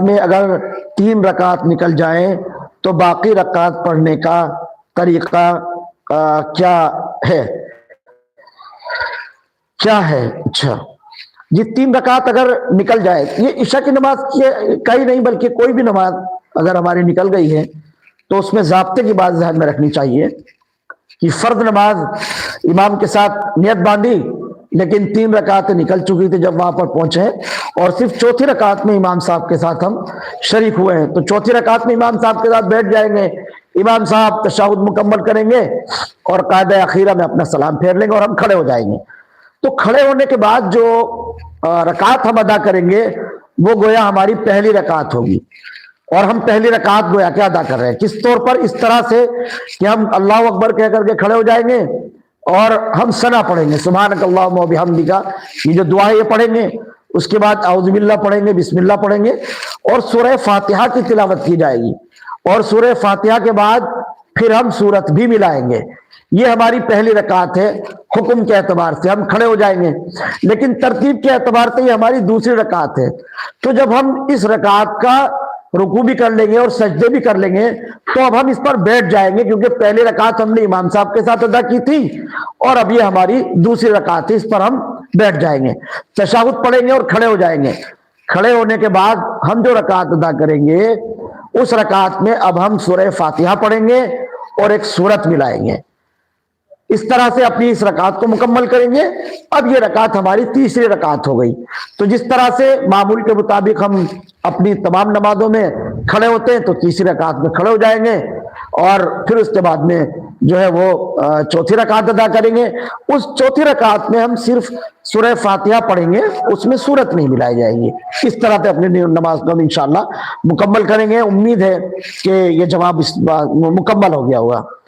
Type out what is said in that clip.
میں اگر 3 رکعت نکل جائیں تو باقی رکعت پڑھنے کا طریقہ کیا ہے؟ اچھا جی، 3 رکعت اگر نکل جائے، یہ عشاء کی نماز کا ہی نہیں بلکہ کوئی بھی نماز اگر ہماری نکل گئی ہے تو اس میں ضابطے کی بات ذہن میں رکھنی چاہیے کہ فرض نماز امام کے ساتھ نیت باندھی، لیکن 3 رکعتیں نکل چکی تھی جب وہاں پر پہنچے، اور صرف چوتھی رکعت میں امام صاحب کے ساتھ ہم شریک ہوئے ہیں، تو چوتھی رکعت میں امام صاحب کے ساتھ بیٹھ جائیں گے، امام صاحب تشہد مکمل کریں گے اور قاعدہ اخیرہ میں اپنا سلام پھیر لیں گے اور ہم کھڑے ہو جائیں گے۔ تو کھڑے ہونے کے بعد جو رکعت ہم ادا کریں گے وہ گویا ہماری پہلی رکعت ہوگی، اور ہم پہلی رکعت گویا کہ ادا کر رہے ہیں۔ کس طور پر؟ اس طرح سے کہ ہم اللہ اکبر کہہ کر کے کھڑے ہو جائیں گے اور ہم ثنا پڑھیں گے، سبحانک اللہم و بحمدک، یہ جو دعا یہ پڑھیں گے، اس کے بعد اعوذ باللہ پڑھیں گے، بسم اللہ پڑھیں گے، اور سورہ فاتحہ کی تلاوت کی جائے گی، اور سورہ فاتحہ کے بعد پھر ہم سورت بھی ملائیں گے۔ یہ ہماری پہلی رکعت ہے۔ حکم کے اعتبار سے ہم کھڑے ہو جائیں گے، لیکن ترتیب کے اعتبار سے یہ ہماری دوسری رکعت ہے۔ تو جب ہم اس رکعت کا رکوع بھی کر لیں گے اور سجدے بھی کر لیں گے تو اب ہم اس پر بیٹھ جائیں گے، کیونکہ پہلی رکعت ہم نے امام صاحب کے ساتھ ادا کی تھی اور اب یہ ہماری دوسری رکعت ہے، اس پر ہم بیٹھ جائیں گے، تشہد پڑھیں گے اور کھڑے ہو جائیں گے۔ کھڑے ہونے کے بعد ہم جو رکعت ادا کریں گے اس رکعت میں اب ہم سورہ فاتحہ پڑھیں گے اور ایک سورت ملائیں گے۔ اس طرح سے اپنی اس رکعت کو مکمل کریں گے۔ اب یہ رکعت ہماری تیسری رکعت ہو گئی۔ تو جس طرح سے معمول کے مطابق ہم اپنی تمام نمازوں میں کھڑے ہوتے ہیں تو تیسری رکعت میں کھڑے ہو جائیں گے، اور پھر اس کے بعد میں جو ہے وہ چوتھی رکعت ادا کریں گے۔ اس چوتھی رکعت میں ہم صرف سورہ فاتحہ پڑھیں گے، اس میں سورت نہیں ملائی جائے گی۔ اس طرح سے اپنی نماز کو ہم انشاءاللہ مکمل کریں گے۔ امید ہے کہ یہ جواب مکمل ہو گیا ہوگا۔